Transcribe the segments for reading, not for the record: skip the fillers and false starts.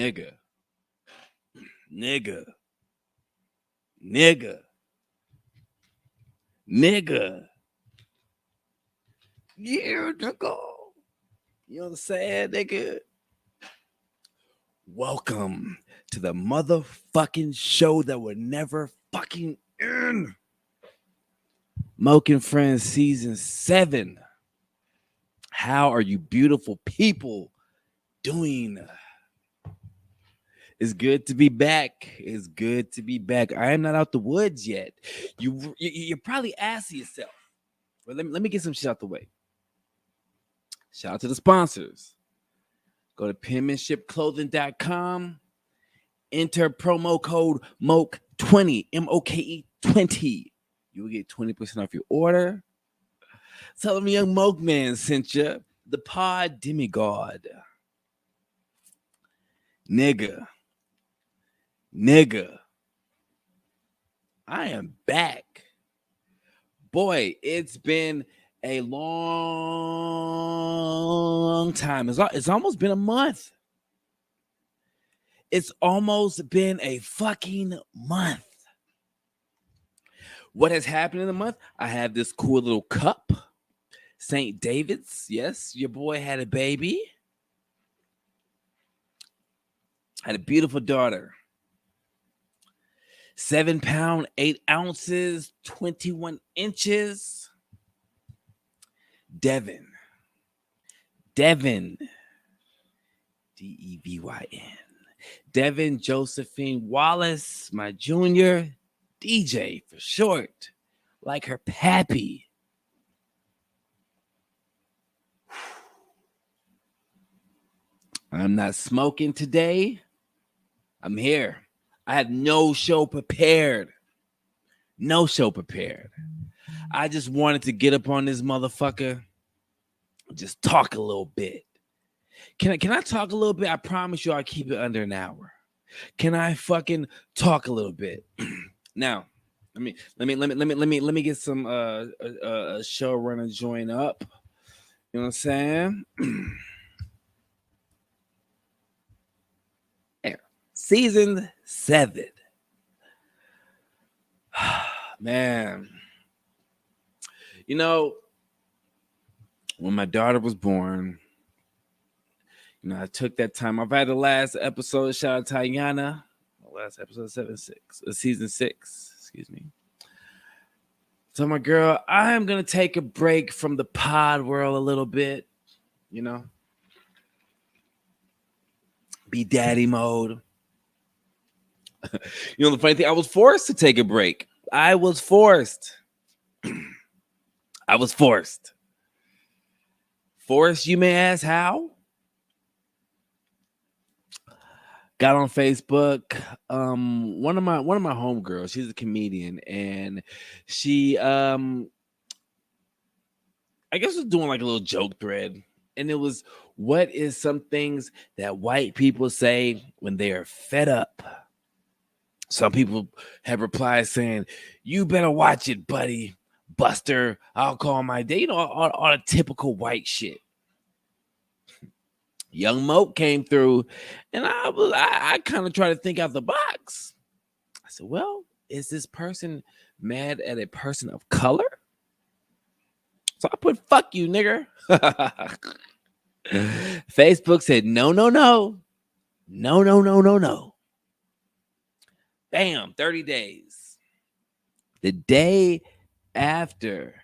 nigga, nigga, nigga, nigga. Yeah, nigga. You know what I'm saying, nigga? Welcome to the motherfucking show that would never fucking end. Moke and Friends Season 7. How are you beautiful people doing? It's good to be back. It's good to be back. I am not out the woods yet. You're probably asking yourself. Well, let me get some shit out the way. Shout out to the sponsors. Go to penmanshipclothing.com. Enter promo code MOKE20, MOKE 20. You will get 20% off your order. Tell them Young Moke Man sent you. The pod Demi Gawd. Nigga. I am back. Boy, it's been a long time. It's almost been a month. It's almost been a fucking month. What has happened in the month? I have this cool little cup. St. David's. Yes, your boy had a baby. Had a beautiful daughter. 7 pounds, 8 ounces, 21 inches. Devin. D-E-V-Y-N. Devin Josephine Wallace, my junior. DJ for short. Like her pappy. I'm not smoking today. I'm here. I had no show prepared. I just wanted to get up on this motherfucker and just talk a little bit. Can I talk a little bit? I promise you I'll keep it under an hour. Can I fucking talk a little bit? Now, let me get some showrunner join up. You know what I'm saying? Season 7. Man. You know, when my daughter was born, I took that time. I've had the last episode. Shout out to Tayana. Last episode, season 6. Excuse me. So, my girl, I am going to take a break from the pod world a little bit. Be daddy mode. The funny thing, I was forced to take a break. I was forced. Forced, you may ask, how? Got on Facebook. One of my homegirls, she's a comedian, and she I guess was doing like a little joke thread. And it was, what is some things that white people say when they are fed up? Some people have replied saying, you better watch it, buddy. Buster, I'll call my day. All the typical white shit. Young Moke came through, and I kind of tried to think out the box. I said, well, is this person mad at a person of color? So I put, fuck you, nigger. Facebook said, no. Bam, 30 days. The day after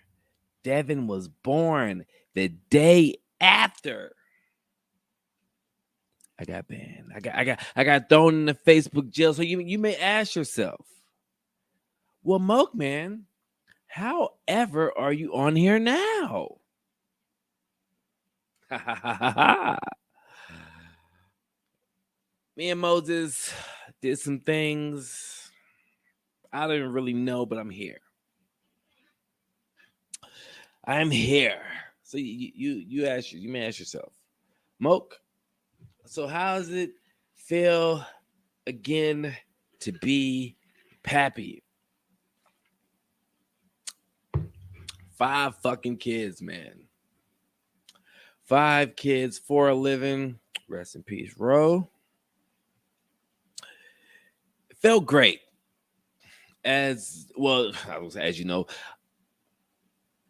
Devin was born, the day after, I got banned. I got thrown in the Facebook jail. So you may ask yourself, well, Moke man, however are you on here now? Me and Moses did some things. I don't even really know, but I'm here. I'm here. So you may ask yourself, Moke, so how does it feel again to be pappy? 5 fucking kids, man. 5 kids, 4 living. Rest in peace, Ro. Felt great. As well, as you know,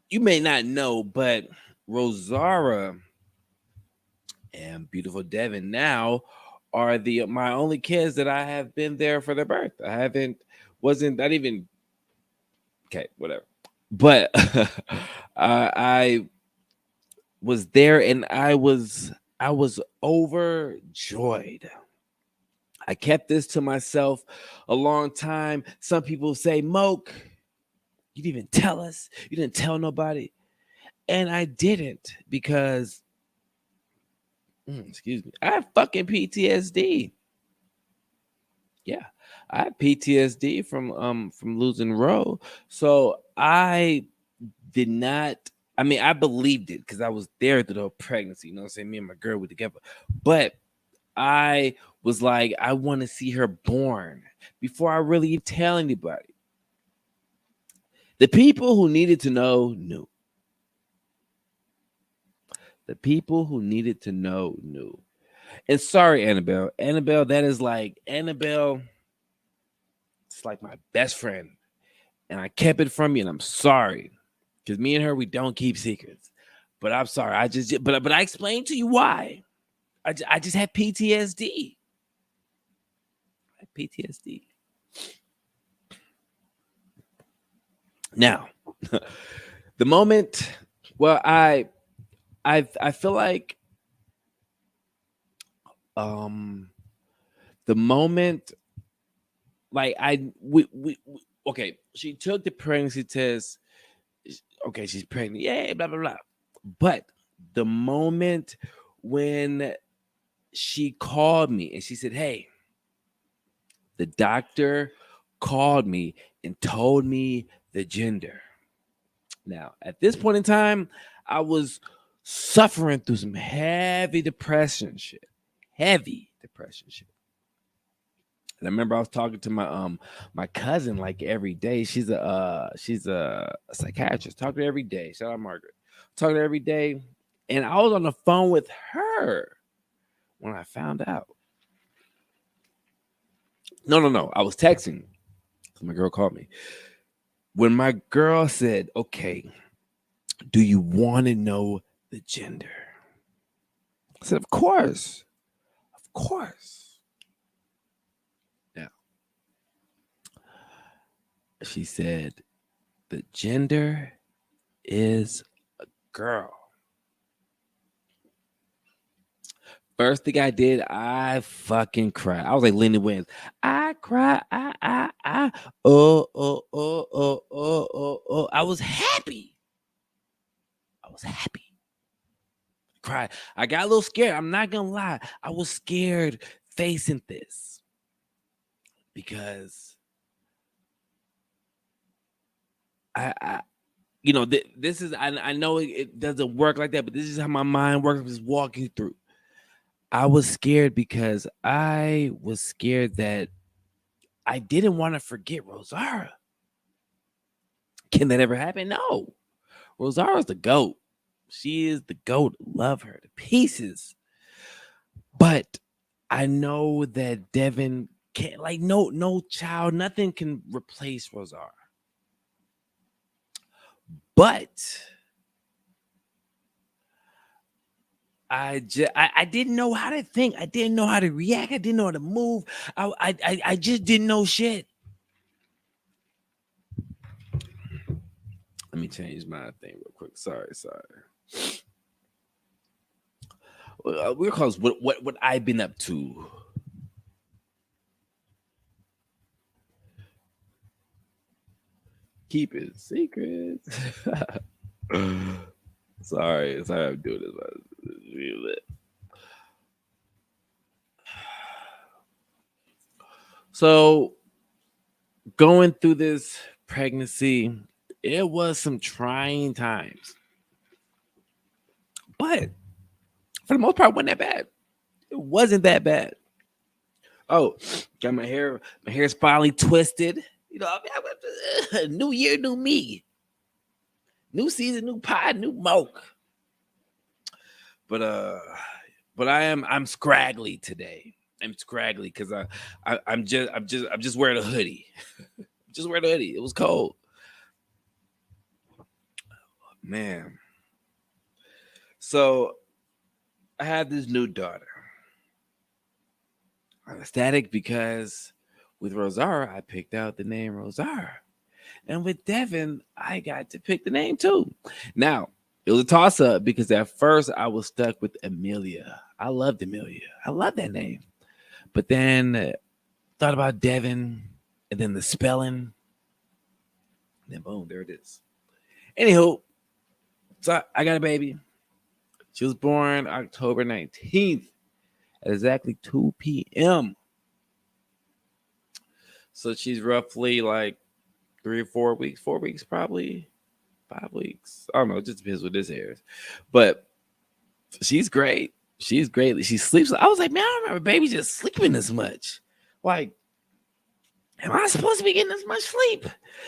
you may not know, but Rosara and beautiful Devin now are the my only kids that I have been there for their birth. I haven't wasn't not even okay, whatever. But I was there and I was overjoyed. I kept this to myself a long time. Some people say, Moke, you didn't even tell us. You didn't tell nobody. And I didn't because, excuse me, I have fucking PTSD. Yeah, I have PTSD from losing Roe. So I did not. I mean, I believed it because I was there through the whole pregnancy. You know what I'm saying? Me and my girl were together, but I was like, I want to see her born before I really tell anybody. The people who needed to know knew. The people who needed to know knew. And sorry, Annabelle. Annabelle, that is like Annabelle. It's like my best friend, and I kept it from you, and I'm sorry, because me and her we don't keep secrets. But I'm sorry. But I explained to you why. I just had PTSD. PTSD. Now, the moment. Well, I feel like um the moment like okay, she took the pregnancy test. Okay, she's pregnant. Yay, blah blah blah. But the moment when she called me and she said, "Hey, the doctor called me and told me the gender." Now, at this point in time, I was suffering through some heavy depression shit. Heavy depression shit. And I remember I was talking to my cousin like every day. She's a psychiatrist. Talking to her every day. Shout out Margaret. Talking to her every day. And I was on the phone with her when I found out. No. I was texting. My girl called me. When my girl said, "Okay, do you want to know the gender?" I said, "Of course. Of course." Now, she said, "The gender is a girl." First thing I did, I fucking cried. I was like Lenny Williams. I cry, oh. I was happy. I was happy. Cried. I got a little scared. I'm not gonna lie. I was scared facing this because I this is I know it doesn't work like that, but this is how my mind works. I'm just walking through. I was scared because I was scared that I didn't want to forget Rosara. Can that ever happen? No. Rosara's the GOAT. She is the GOAT. Love her to pieces. But I know that Devin can't, like, no child, nothing can replace Rosara. But I didn't know how to think. I didn't know how to react. I didn't know how to move. I just didn't know shit. Let me change my thing real quick. Sorry. We're close. What I've been up to. Keep it secret. sorry, I'm doing this. So going through this pregnancy, it was some trying times. But for the most part, it wasn't that bad. It wasn't that bad. Oh, got my hair's finally twisted. You know, new year, new me. New season, new pie, new moke. But I'm scraggly today. I'm scraggly because I'm just wearing a hoodie. Just wearing a hoodie. It was cold. Man. So I have this new daughter. I'm ecstatic because with Rosara, I picked out the name Rosara. And with Devin, I got to pick the name too. Now, it was a toss up because at first I was stuck with Amelia. I loved Amelia. I love that name. But then thought about Devin and then the spelling. And then boom, there it is. Anywho, so I got a baby. She was born October 19th at exactly 2 p.m. So she's roughly like 4 weeks probably, 5 weeks. I don't know. It just depends what this airs. But she's great. She's great. She sleeps. I was like, man, I don't remember baby just sleeping this much. Like, am I supposed to be getting this much sleep?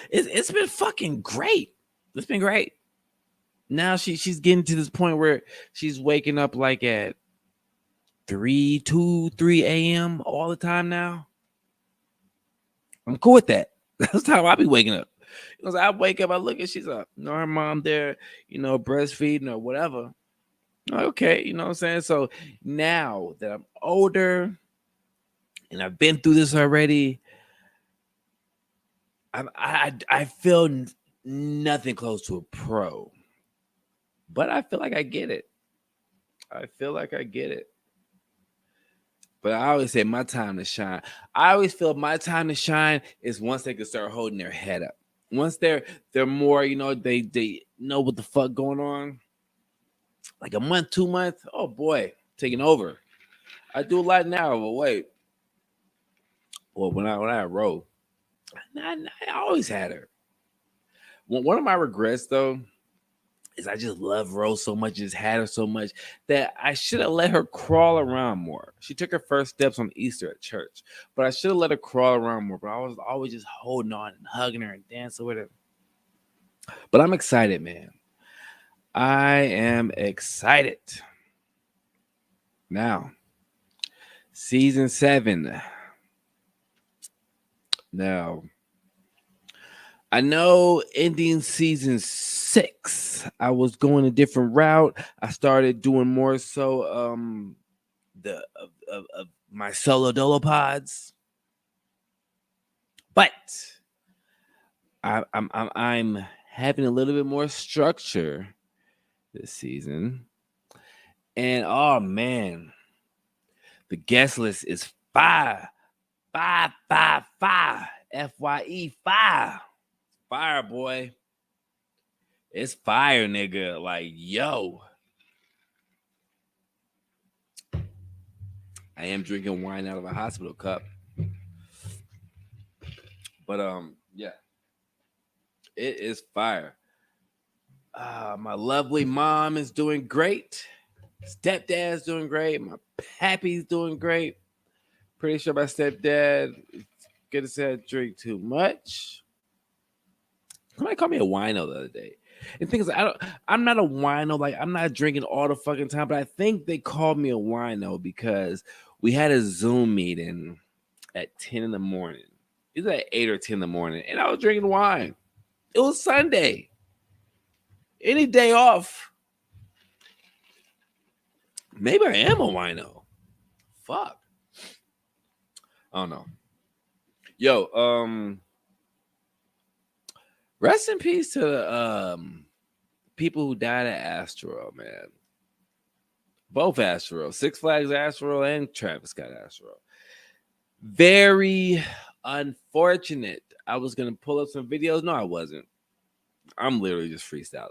It's been fucking great. It's been great. Now she's getting to this point where she's waking up like at 3 a.m. all the time now. I'm cool with that. That's the time I be waking up. Because I wake up, I look at she's up. You know, her mom there, breastfeeding or whatever. Okay, you know what I'm saying? So now that I'm older and I've been through this already, I feel nothing close to a pro. But I feel like I get it. But I always say my time to shine. I always feel my time to shine is once they can start holding their head up. Once they're more, they know what the fuck going on. Like a month, 2 months, oh boy, taking over. I do a lot now, but wait. Well, when I wrote, I always had her. One of my regrets though is I just love Rose so much, just had her so much that I should have let her crawl around more. She took her first steps on Easter at church, but I should have let her crawl around more. But I was always just holding on and hugging her and dancing with her. But I'm excited, man. I am excited. Now, season 7. Now, I know ending season 6, I was going a different route. I started doing more so of my solo dolo pods, but I'm having a little bit more structure this season, and oh man, the guest list is 5, 5, 5, 5, FYE 5. Fire, boy. It's fire, nigga. Like, yo. I am drinking wine out of a hospital cup. But yeah. It is fire. My lovely mom is doing great. Stepdad's doing great. My pappy's doing great. Pretty sure my stepdad is gonna say I drink too much. Somebody called me a wino the other day. And things I'm not a wino, like I'm not drinking all the fucking time, but I think they called me a wino because we had a Zoom meeting at 10 in the morning. It was at 8 or 10 in the morning, and I was drinking wine. It was Sunday. Any day off. Maybe I am a wino. Fuck. I don't know. Yo, rest in peace to the people who died at Astro, man. Both Astro, Six Flags Astro and Travis Scott Astro. Very unfortunate. I was gonna pull up some videos. No, I wasn't. I'm literally just freestyling.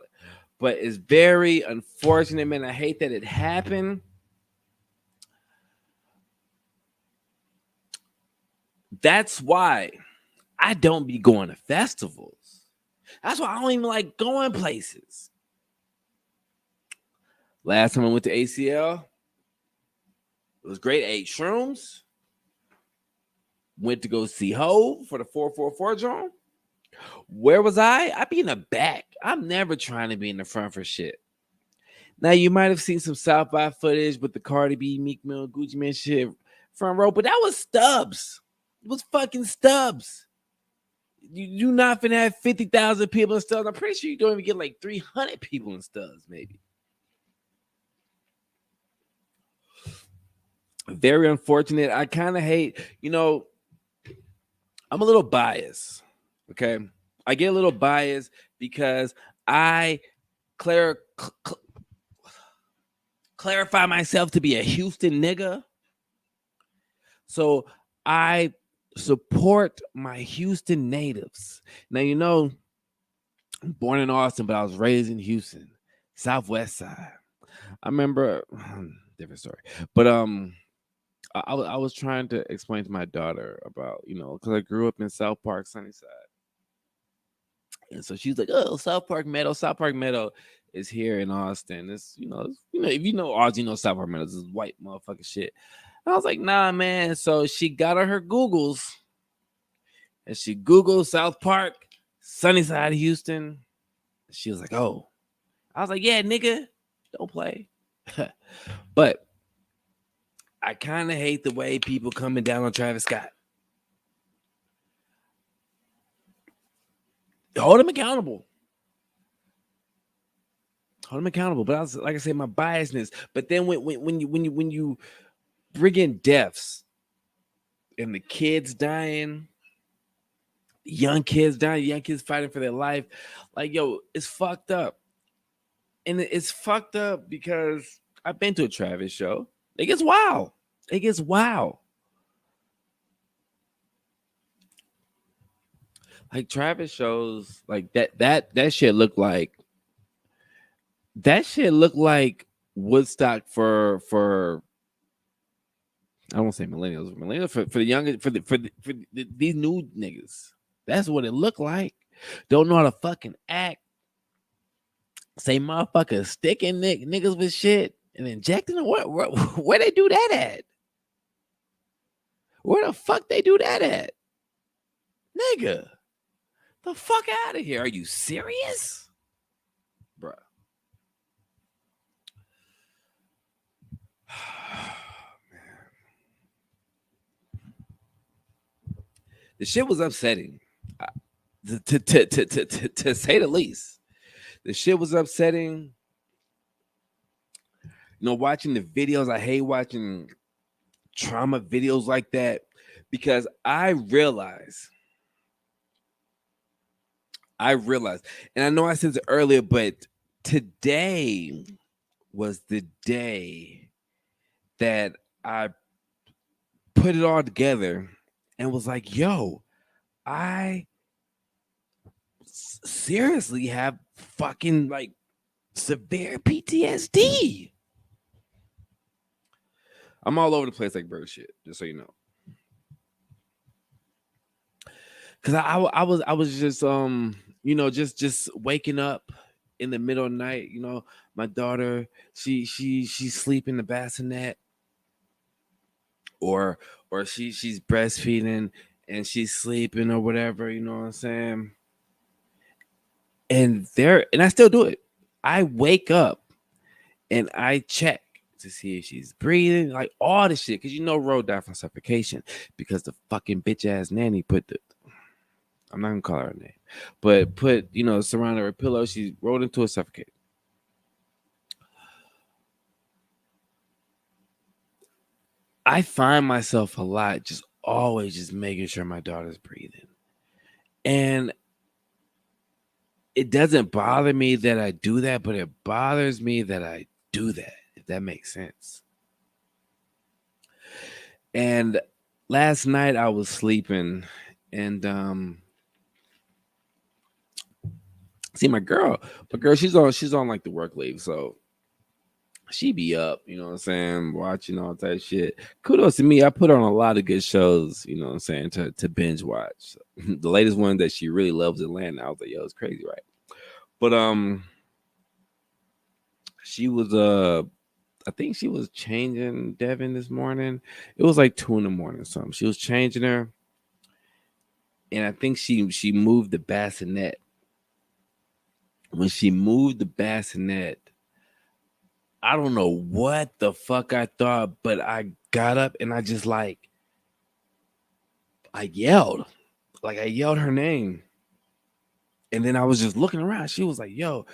But it's very unfortunate, man. I hate that it happened. That's why I don't be going to festivals. That's why I don't even like going places. Last time I went to ACL, it was great. I ate shrooms. Went to go see Hove for the 444 drum. Where was I? I'd be in the back. I'm never trying to be in the front for shit. Now, you might have seen some South by footage with the Cardi B, Meek Mill, Gucci Mane shit front row, but that was Stubbs. It was fucking Stubbs. You not finna have 50,000 people in Stubbs. I'm pretty sure you don't even get like 300 people in Stubbs, maybe. Very unfortunate. I kind of hate, I'm a little biased. Okay. I get a little biased because I clarify myself to be a Houston nigga. So I support my Houston natives. Now, I'm born in Austin, but I was raised in Houston, Southwest side. I remember, different story, but I was trying to explain to my daughter about, because I grew up in South Park, Sunnyside. And so she's like, "Oh, South Park Meadow is here in Austin. It's, if you know Austin, South Park Meadow, this is white motherfucking shit." And I was like, "Nah, man." So she got on her Googles and she Googled South Park, Sunnyside, Houston. She was like, "Oh." I was like, "Yeah, nigga, don't play." But I kind of hate the way people coming down on Travis Scott. Hold him accountable. But I was, like I said, my biasness. But then when you bring in deaths and the kids dying, young kids dying, young kids fighting for their life, like, yo, it's fucked up. And it's fucked up because I've been to a Travis show. It gets wild. Like Travis shows, like that shit looked like Woodstock for I won't say millennials for the younger for these new niggas. That's what it looked like. Don't know how to fucking act. Say motherfuckers sticking niggas with shit and injecting them. Where they do that at? Where the fuck they do that at? Nigga, the fuck out of here. Are you serious? Bruh. The shit was upsetting, to say the least. The shit was upsetting. Watching the videos, I hate watching trauma videos like that because I realize, and I know I said it earlier, but today was the day that I put it all together and was like, yo, I seriously have fucking like severe PTSD. I'm all over the place like bird shit, just so you know. Cause I was just just waking up in the middle of the night. My daughter, she's sleeping in the bassinet, or she's breastfeeding and she's sleeping or whatever. You know what I'm saying? And I still do it. I wake up and I check to see if she's breathing, like all this shit. Cause Ro died from suffocation because the fucking bitch ass nanny I'm not gonna call her name, but surrounded her pillow. She rolled into a suffocate. I find myself a lot just always just making sure my daughter's breathing. And it doesn't bother me that I do that, but it bothers me that I do that, if that makes sense. And last night I was sleeping and see my girl, she's on like the work leave, so she be up, you know what I'm saying, watching all that shit. Kudos to me. I put on a lot of good shows, you know what I'm saying, to binge watch. The latest one that she really loves, Atlanta. I was like, yo, it's crazy, right? But she was I think she was changing Devin this morning. It was like 2 a.m. or something. She was changing her, and I think she moved the bassinet. When she moved the bassinet, I don't know what the fuck I thought, but I got up and I just I yelled. Like I yelled her name. And then I was just looking around. She was like, yo,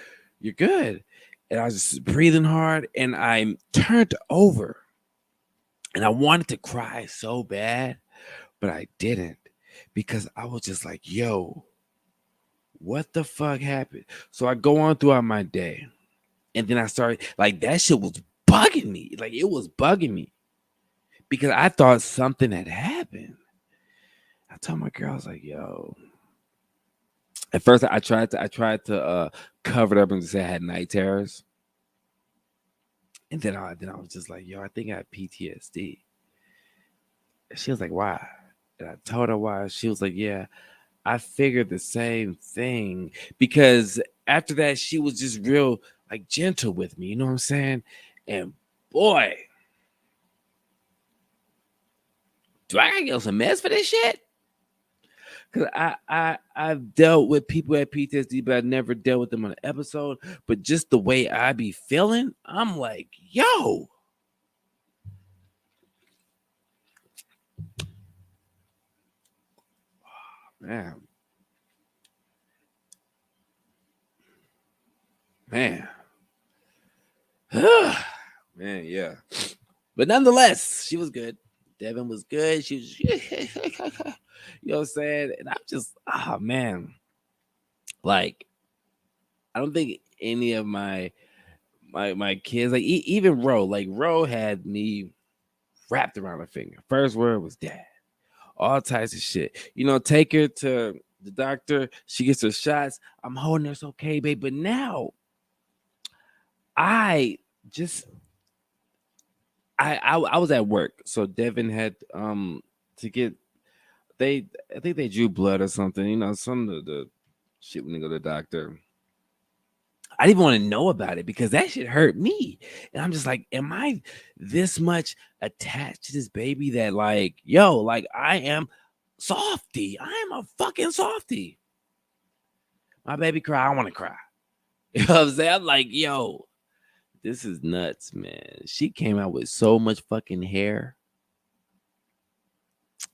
you're good. And I was just breathing hard. And I turned over. And I wanted to cry so bad, but I didn't because I was just like, yo, what the fuck happened? So I go on throughout my day. And then I started, like, that shit was bugging me. Like, it was bugging me because I thought something had happened. I told my girl, I was like, yo. At first, I tried to cover it up and say I had night terrors. And then I was just like, yo, I think I have PTSD. And she was like, why? And I told her why. She was like, yeah, I figured the same thing because after that, she was just real like gentle with me. You know what I'm saying? And boy, do I gotta get some meds for this shit? Because I've dealt with people at PTSD, but I never dealt with them on an episode. But just the way I be feeling, I'm like, yo. Man. Man. Man, yeah. But nonetheless, she was good. Devin was good. She was, you know what I'm saying? And I'm just, man. Like, I don't think any of my kids, like even Ro had me wrapped around her finger. First word was dad. All types of shit. You know, take her to the doctor. She gets her shots. I'm holding her. It's okay, babe. But now I just I was at work, so Devin had to get I think they drew blood or something. You know, some of the shit when they go to the doctor. I didn't even want to know about it because that shit hurt me. And I'm just like, am I this much attached to this baby that like, yo, like I am softy. I am a fucking softy. My baby cry, I want to cry. You know what I'm saying? I'm like, yo, this is nuts, man. She came out with so much fucking hair.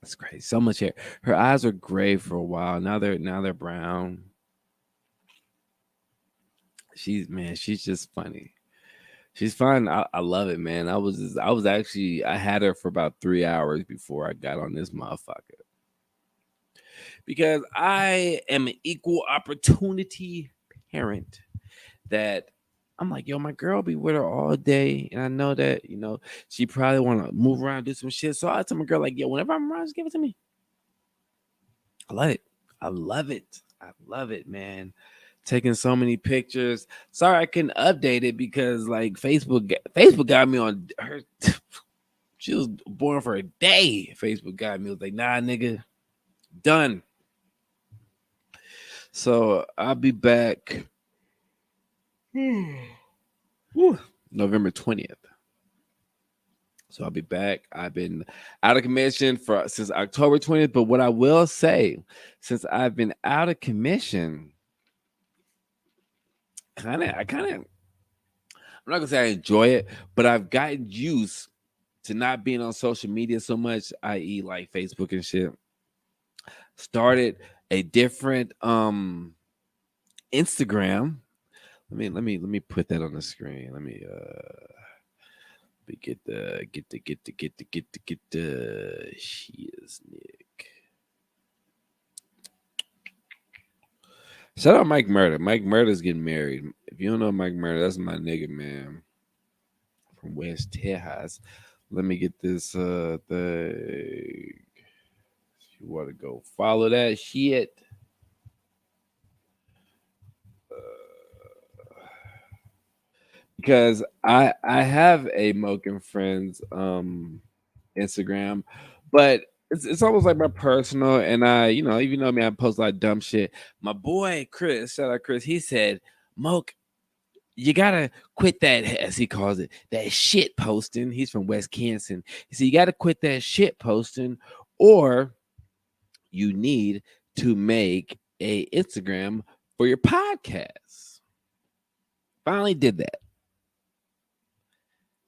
It's crazy. So much hair. Her eyes were gray for a while. Now they're brown. She's just funny. She's fun. I love it, man. I had her for about 3 hours before I got on this motherfucker. Because I am an equal opportunity parent that I'm like, yo, my girl be with her all day. And I know that, she probably want to move around, do some shit. So I tell my girl, like, yo, whenever I'm around, just give it to me. I love it. I love it. I love it, man. Taking so many pictures. Sorry I couldn't update it because like Facebook got me on her. She was born for a day. Facebook got me. It was like, nah, nigga, done. So I'll be back November 20th. So I'll be back. I've been out of commission since October 20th. But what I will say, since I've been out of commission, I'm not gonna say I enjoy it, but I've gotten used to not being on social media so much, i.e., like Facebook and shit. Started a different Instagram. Let me put that on the screen. Let me get the she is Nick. Shout out Mike Murder. Mike Murder's getting married. If you don't know Mike Murder, that's my nigga, man. From West Texas. Let me get this thing. If you want to go follow that shit. Because I have a Moke and Friends Instagram, but it's almost like my personal, and I, even though me, I post a lot of dumb shit. My boy Chris, shout out Chris, he said, Moke, you gotta quit that, as he calls it, that shit posting. He's from West Kansas. He said, you gotta quit that shit posting, or you need to make a Instagram for your podcast. Finally did that.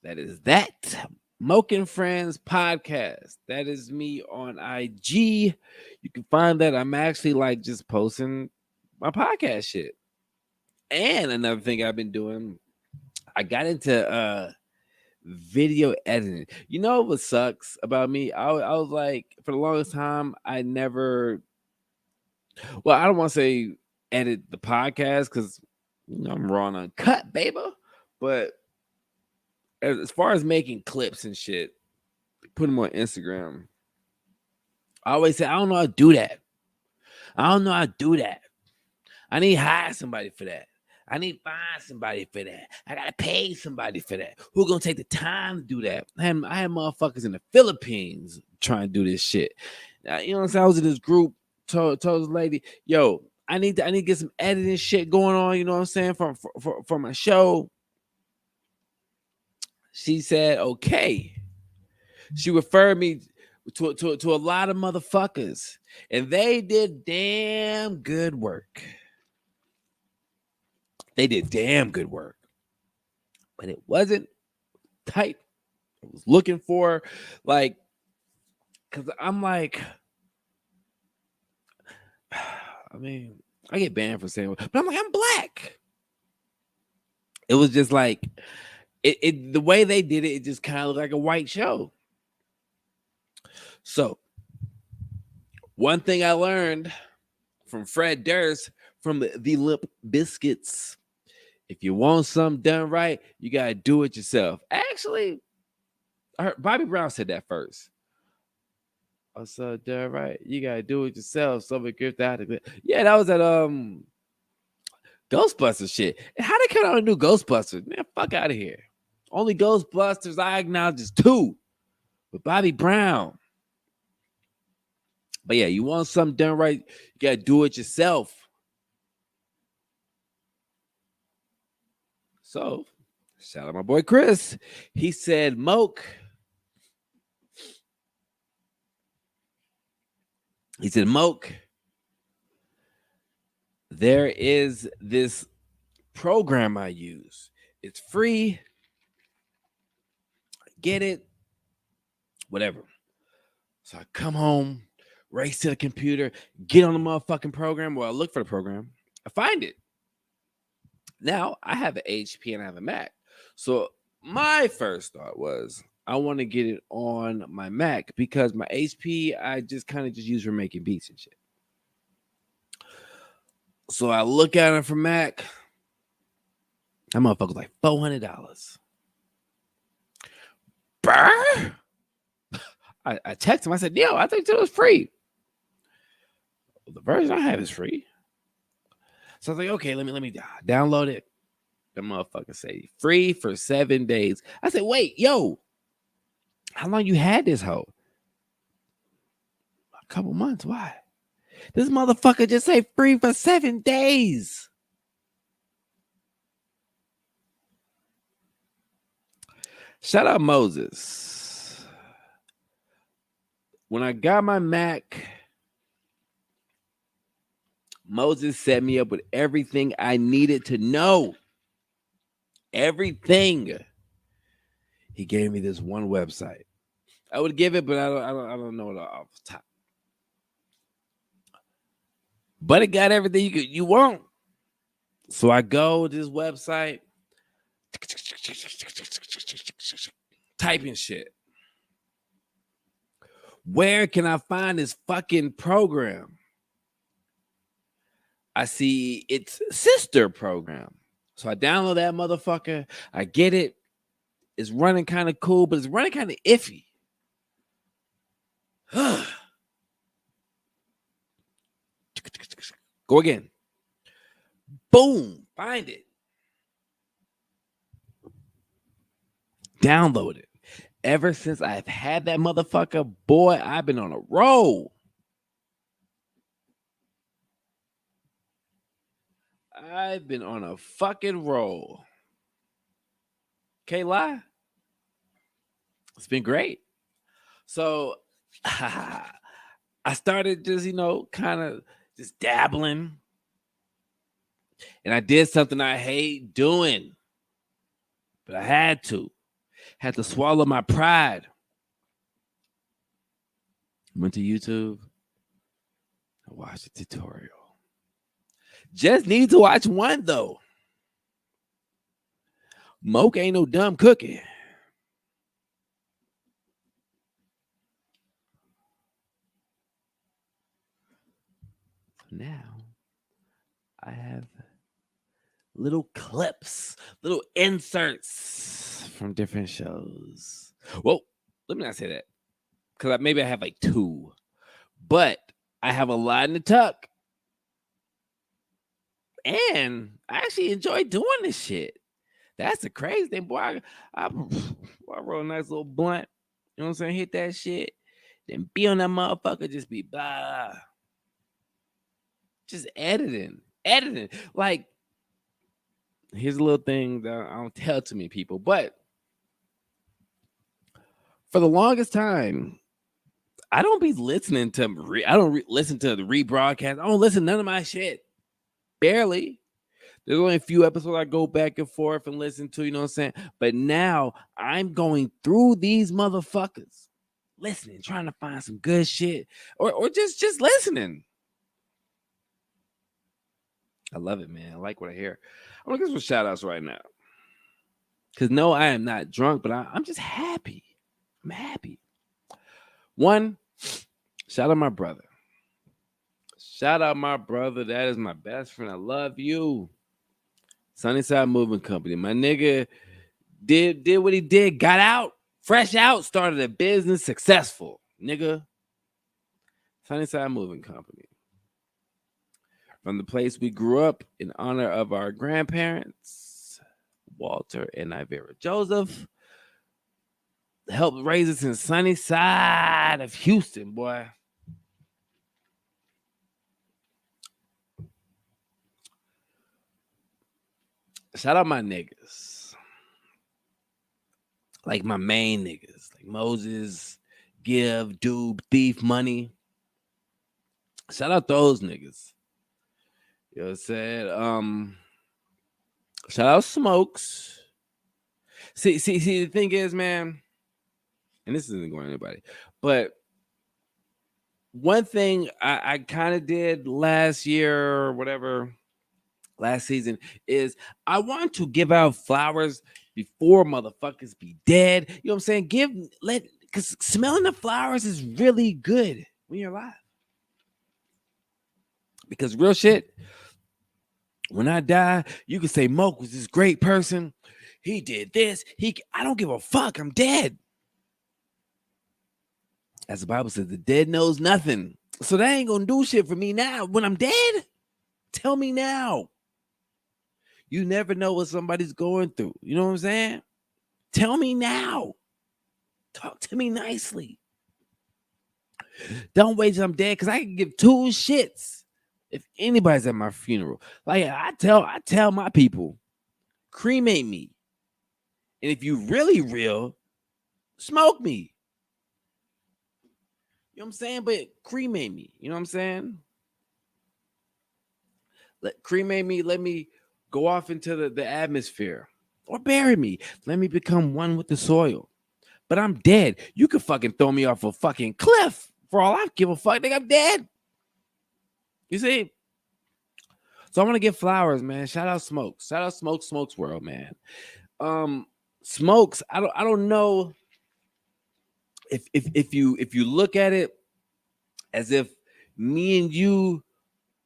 That is that. Moke and Friends podcast. That is me on IG. You can find that I'm actually like just posting my podcast shit. And another thing I've been doing, I got into video editing. You know what sucks about me? I was like, for the longest time, I never, well, I don't want to say edit the podcast because I'm raw and uncut, baby. But as far as making clips and shit, put them on Instagram, I always say, I don't know how to do that. I don't know how to do that. I need to hire somebody for that. I need to find somebody for that. I gotta pay somebody for that. Who gonna take the time to do that? I had motherfuckers in the Philippines trying to do this shit. You know what I'm saying? I was in this group, told this lady, yo, I need to get some editing shit going on, you know what I'm saying, for my show. She said, okay. She referred me to a lot of motherfuckers, and they did damn good work. They did damn good work, but it wasn't type I was looking for. Like, because I'm like, I mean, I get banned for saying, but I'm like, I'm black. It was just like, it the way they did it, it just kind of looked like a white show. So, one thing I learned from Fred Durst from the Limp Biscuits, if you want something done right, you got to do it yourself. Actually, I heard Bobby Brown said that first. I said, done right, you got to do it yourself. Somebody gift out. Yeah, that was at Ghostbusters shit. How they come out and do Ghostbusters? Man, fuck out of here. Only Ghostbusters I acknowledge is 2 with Bobby Brown. But yeah, you want something done right, you got to do it yourself. So, shout out my boy Chris. He said, Moke. He said, Moke, there is this program I use. It's free. Get it. Whatever. So I come home, race to the computer, get on the motherfucking program. Well, I look for the program. I find it. Now, I have an HP and I have a Mac. So my first thought was, I want to get it on my Mac because my HP, I just kind of just use for making beats and shit. So I look at it for Mac. That motherfucker's like $400. Brr? I texted him. I said, yo, I think it was free. The version I have is free. So I was like, okay, let me download it. The motherfucker say free for 7 days. I said, wait, yo, how long you had this hoe? A couple months. Why? This motherfucker just say free for 7 days. Shout out Moses. When I got my Mac, Moses set me up with everything I needed to know. Everything. He gave me this one website. I would give it, but I don't know it off the top. But it got everything you want. So I go to this website, typing shit. Where can I find this fucking program? I see its sister program. So I download that motherfucker. I get it. It's running kind of cool, but it's running kind of iffy. Go again. Boom. Find it. Download it. Ever since I've had that motherfucker, boy, I've been on a roll. I've been on a fucking roll. Can't lie. It's been great. So I started just, kind of just dabbling. And I did something I hate doing, but I had to. Had to swallow my pride. Went to YouTube. I watched a tutorial. Just need to watch one though. Moke ain't no dumb cookie. Now I have little clips, little inserts from different shows. Well, let me not say that, because maybe I have like 2, but I have a lot in the tuck. And I actually enjoy doing this shit. That's the crazy thing, boy. I roll a nice little blunt. You know what I'm saying? Hit that shit. Then be on that motherfucker. Just be blah. Just editing. Like, here's a little thing that I don't tell too many people, but for the longest time, I don't be listening to. I don't listen to the rebroadcast. I don't listen to none of my shit. Barely. There's only a few episodes I go back and forth and listen to, you know what I'm saying? But now I'm going through these motherfuckers, listening, trying to find some good shit, or just listening. I love it, man. I like what I hear. I'm gonna get some shout outs right now. Because no, I am not drunk, but I'm just happy. I'm happy. One, shout out my brother. Shout out my brother. That is my best friend. I love you. Sunnyside Moving Company. My nigga did what he did, got out, fresh out, started a business, successful. Nigga. Sunnyside Moving Company. From the place we grew up in honor of our grandparents, Walter and Ivera Joseph, helped raise us in Sunnyside of Houston, boy. Shout out my niggas. Like my main niggas. Like Moses, Give, Doob, Thief, Money. Shout out those niggas. You know what I'm saying? Shout out Smokes. See, the thing is, man, and this isn't going to anybody, but one thing I kind of did last year or whatever, last season, is I want to give out flowers before motherfuckers be dead. You know what I'm saying? Because smelling the flowers is really good when you're alive. Because real shit, when I die, you can say Moke was this great person. He did this. I don't give a fuck. I'm dead. As the Bible says, the dead knows nothing. So that ain't gonna do shit for me now. When I'm dead, tell me now. You never know what somebody's going through. You know what I'm saying? Tell me now. Talk to me nicely. Don't wait till I'm dead, because I can give 2 shits if anybody's at my funeral. Like I tell my people, cremate me. And if you really real, smoke me. You know what I'm saying? But cremate me. You know what I'm saying? Cremate me. Let me go off into the atmosphere. Or bury me. Let me become one with the soil. But I'm dead. You could fucking throw me off a fucking cliff. For all I give a fuck, nigga, I'm dead. You see? So I want to give flowers, man. Shout out Smokes. Shout out Smokes World, man. Smokes, I don't know if you look at it as if me and you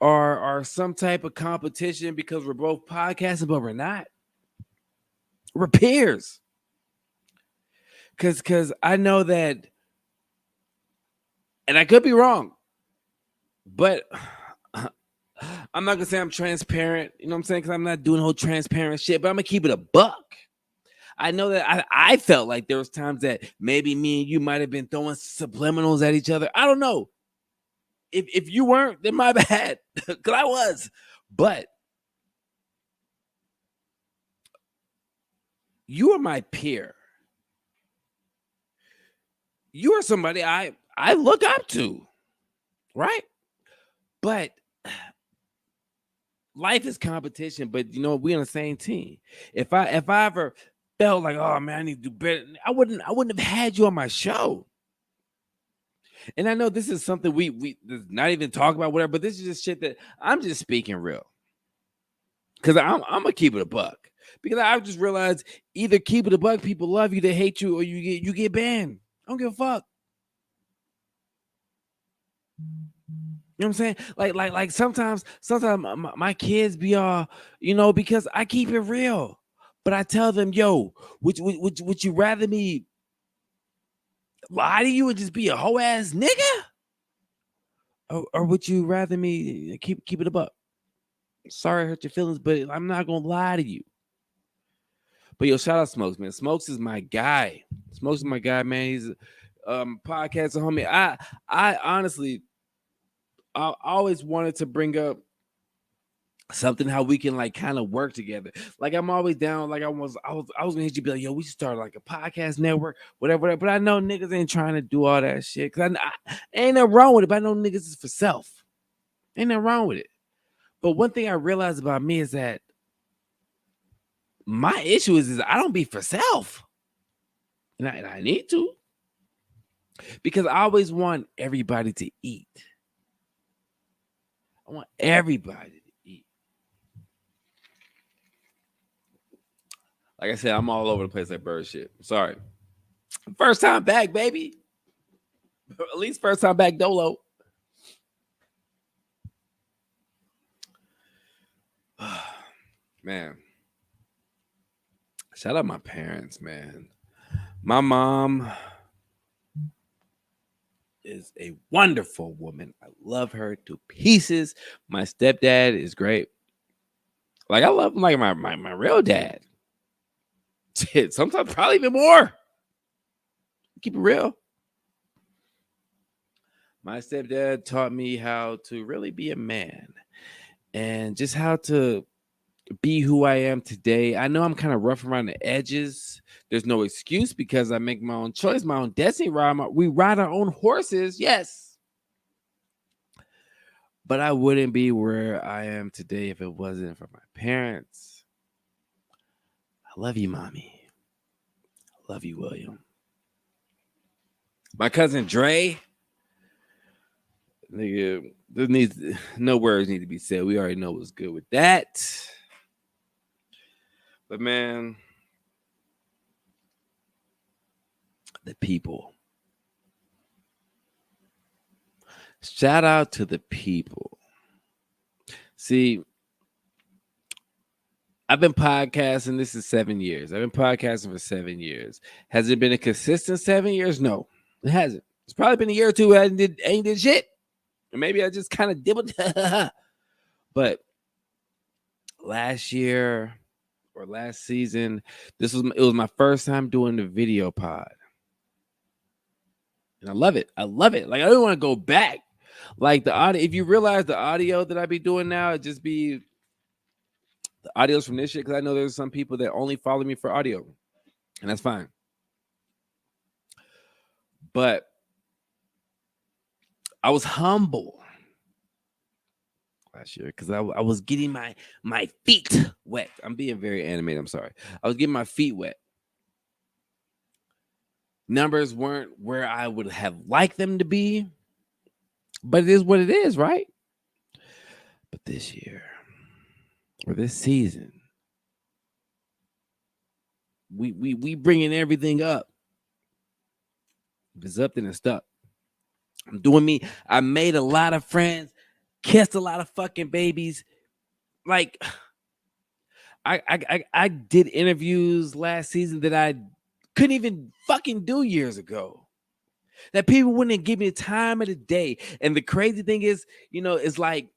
are some type of competition because we're both podcasting, but we're not. We're peers. Cause I know that, and I could be wrong, but I'm not gonna say I'm transparent. You know what I'm saying? Because I'm not doing the whole transparent shit, but I'm gonna keep it a buck. I know that I felt like there was times that maybe me and you might have been throwing subliminals at each other. I don't know. If you weren't, then my bad. Because I was. But you are my peer. You are somebody I look up to. Right? But life is competition, but you know, we on the same team. If I ever felt like, oh man, I need to do better, I wouldn't have had you on my show. And I know this is something we not even talk about, whatever, but this is just shit that I'm just speaking real. Because I'm gonna keep it a buck. Because I just realized either keep it a buck, people love you, they hate you, or you get banned. I don't give a fuck. You know what I'm saying? Like sometimes my kids be all, because I keep it real. But I tell them, yo, would you rather me lie to you and just be a hoe ass nigga? Or would you rather me keep it a buck? Sorry I hurt your feelings, but I'm not gonna lie to you. But yo, shout out Smokes, man. Smokes is my guy. Smokes is my guy, man. He's podcast homie. I honestly, I always wanted to bring up something how we can like kind of work together. Like I'm always down. Like I was gonna hit you, be like, yo, we should start like a podcast network, whatever. But I know niggas ain't trying to do all that shit. Cause I ain't nothing wrong with it. But I know niggas is for self. Ain't nothing wrong with it. But one thing I realized about me is that my issue is I don't be for self. And I need to. Because I always want everybody to eat. I want everybody to eat. Like I said, I'm all over the place like bird shit. Sorry. First time back, baby. At least first time back dolo. Man. Shout out my parents, man. My mom is a wonderful woman. I love her to pieces. My stepdad is great. Like I love him like my real dad. Shit, sometimes probably even more. Keep it real. My stepdad taught me how to really be a man and just how to be who I am today. I know I'm kind of rough around the edges. There's no excuse because I make my own choice, my own destiny. We ride our own horses, yes. But I wouldn't be where I am today if it wasn't for my parents. I love you, mommy. I love you, William. My cousin Dre. Nigga, no words need to be said. We already know what's good with that. But man, the people. Shout out to the people. See, I've been podcasting. This is 7 years. I've been podcasting for 7 years. Has it been a consistent 7 years? No, it hasn't. It's probably been a year or two I ain't did shit. Or maybe I just kind of dibbled. But last year or last season, it was my first time doing the video pod. And I love it. I love it. Like I don't want to go back. Like the audio, if you realize the audio that I be doing now, it just be the audios from this shit. Because I know there's some people that only follow me for audio. And that's fine. But I was humble last year because I was getting my feet wet. I'm being very animated. I'm sorry. I was getting my feet wet. Numbers weren't where I would have liked them to be, but it is what it is, right? But this year or this season, we bringing everything up. If it's up, then it's stuck. I'm doing me. I made a lot of friends, kissed a lot of fucking babies. Like I did interviews last season that I couldn't even fucking do years ago. That people wouldn't give me the time of the day. And the crazy thing is, it's like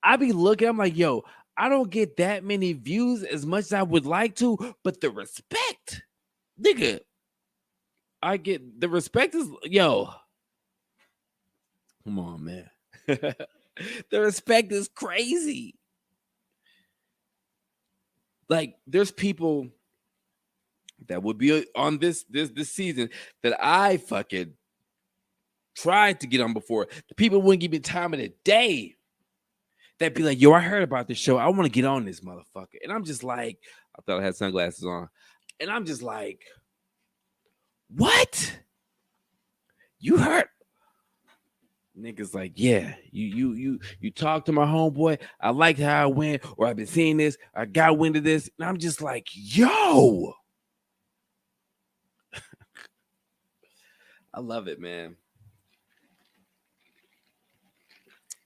I be looking, I'm like, yo, I don't get that many views as much as I would like to, but the respect, nigga, I get the respect is, yo, come on, man. The respect is crazy. Like, there's people that would be on this season that I fucking tried to get on before. The people wouldn't give me time of the day. That'd be like, yo, I heard about this show. I want to get on this motherfucker. And I'm just like, I thought I had sunglasses on. And I'm just like, what? You hurt? Niggas like, yeah, you talk to my homeboy. I liked how I went, or I've been seeing this. I got wind of this, and I'm just like, yo, I love it, man.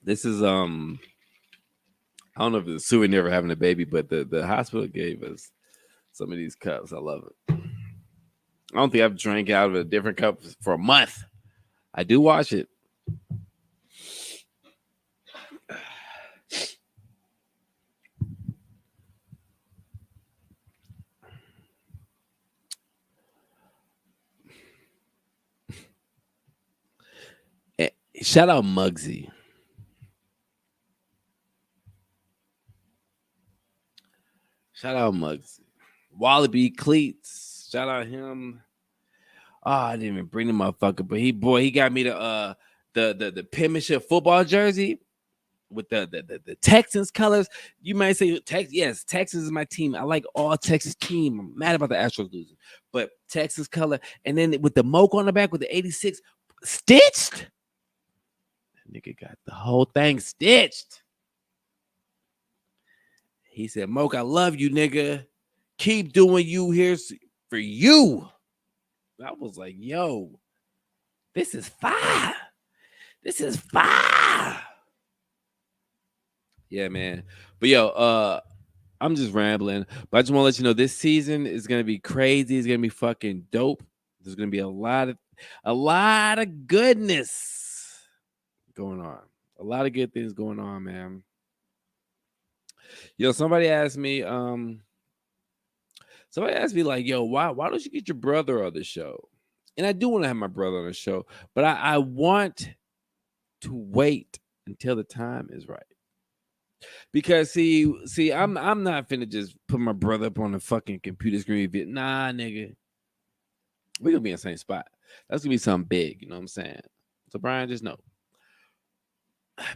This is I don't know if it's a souvenir for having a baby, but the hospital gave us some of these cups. I love it. I don't think I've drank out of a different cup for a month. I do wash it. Shout out Muggsy. Shout out Muggsy. Wallaby Cleats. Shout out him. Oh, I didn't even bring the motherfucker, but he got me the penmanship football jersey with the Texans colors. You might say yes, Texas is my team. I like all Texas team. I'm mad about the Astros losing, but Texas color, and then with the Moke on the back with the 86 stitched. Nigga got the whole thing stitched. He said, Moke, I love you, nigga. Keep doing you. Here's for you. I was like, yo, this is fire. This is fire. Yeah, man. But yo, I'm just rambling. But I just want to let you know this season is gonna be crazy. It's gonna be fucking dope. There's gonna be a lot of goodness going on. A lot of good things going on, man. Yo, somebody asked me, like, yo, why don't you get your brother on the show? And I do want to have my brother on the show, but I want to wait until the time is right. Because see, I'm not finna just put my brother up on the fucking computer screen. Nah, nigga. We're gonna be in the same spot. That's gonna be something big, you know what I'm saying? So Brian, just know.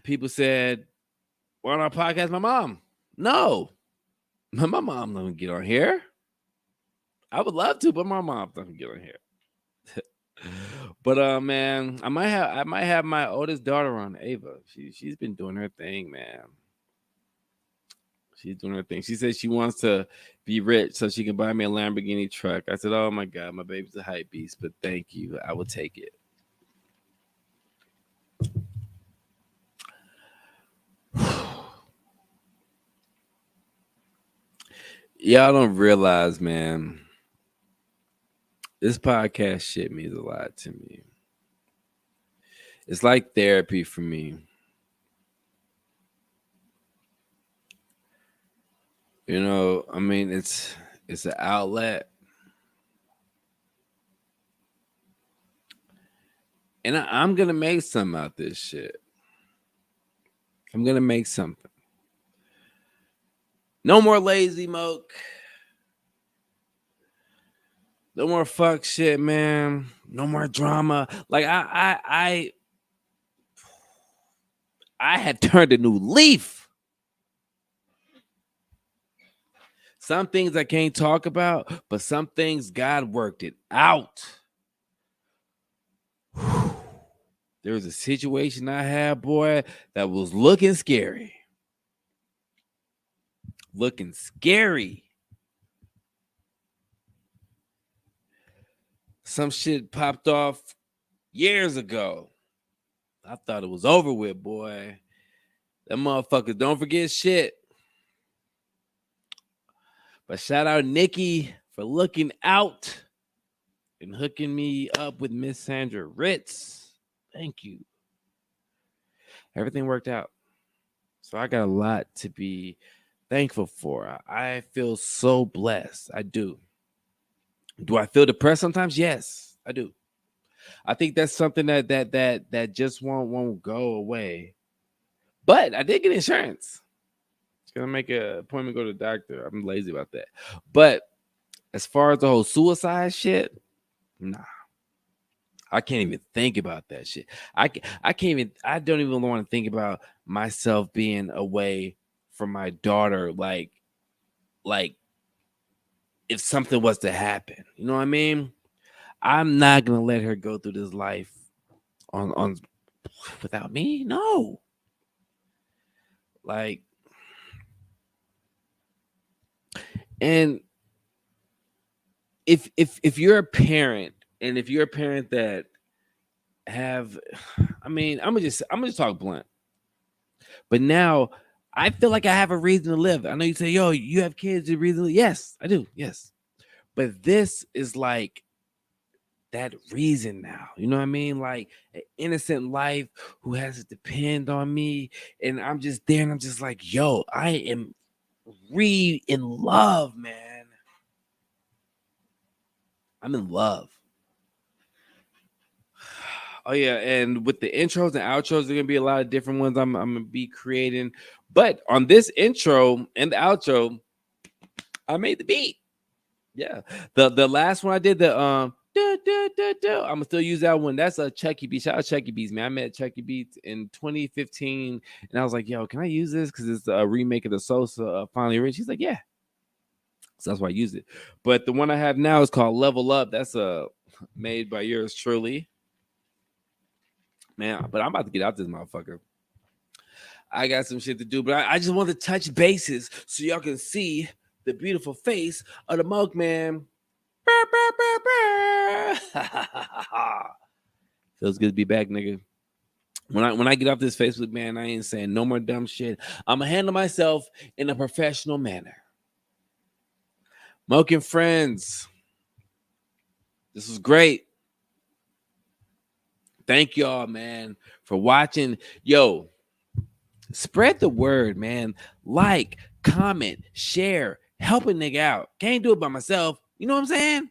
People said, why don't I podcast my mom? No. My mom doesn't get on here. I would love to, but my mom doesn't get on here. But man, I might have my oldest daughter on, Ava. She's been doing her thing, man. She's doing her thing. She said she wants to be rich so she can buy me a Lamborghini truck. I said, oh my God, my baby's a hype beast, but thank you. I will take it. Y'all don't realize, man, this podcast shit means a lot to me. It's like therapy for me. You know, I mean, it's an outlet. And I'm going to make something out this shit. I'm going to make something. No more lazy Moke. No more fuck shit, man. No more drama. Like I had turned a new leaf. Some things I can't talk about, but some things God worked it out. There was a situation I had, boy, that was looking scary. Looking scary. Some shit popped off years ago. I thought it was over with, boy. Them motherfuckers don't forget shit. But shout out Nikki for looking out and hooking me up with Miss Sandra Ritz. Thank you. Everything worked out. So I got a lot to be thankful for. I feel so blessed. I do. Do I feel depressed sometimes? Yes, I do. I think that's something that just won't go away. But I did get insurance. It's gonna make an appointment, go to the doctor. I'm lazy about that. But as far as the whole suicide shit, nah. I can't even think about that shit. I don't even want to think about myself being away from my daughter like if something was to happen. You know what I mean? I'm not gonna let her go through this life on without me. No. Like, and if you're a parent, and if you're a parent that have, I mean, I'm gonna just talk blunt. But now I feel like I have a reason to live. I know you say, yo, you have kids, you reason to live. Yes, I do. Yes. But this is like that reason now. You know what I mean? Like an innocent life who has to depend on me. And I'm just there and I'm just like, yo, I am in love, man. I'm in love. Oh yeah, and with the intros and outros, there are gonna be a lot of different ones I'm gonna be creating. But on this intro and the outro, I made the beat. Yeah, the last one I did, the I'm gonna still use that one. That's a Chucky Beats. Shout out Chucky Beats, man. I met Chucky Beats in 2015, and I was like, "Yo, can I use this? Because it's a remake of the Sosa Finally Rich." He's like, "Yeah," so that's why I use it. But the one I have now is called Level Up. That's made by yours truly, man. But I'm about to get out this motherfucker. I got some shit to do, but I just want to touch bases so y'all can see the beautiful face of the Moke Man. Feels good to be back, nigga. When I get off this Facebook, man, I ain't saying no more dumb shit. I'm gonna handle myself in a professional manner. Moke and friends, this was great. Thank y'all, man, for watching. Yo, spread the word, man. Like, comment, share, help a nigga out. Can't do it by myself. You know what I'm saying?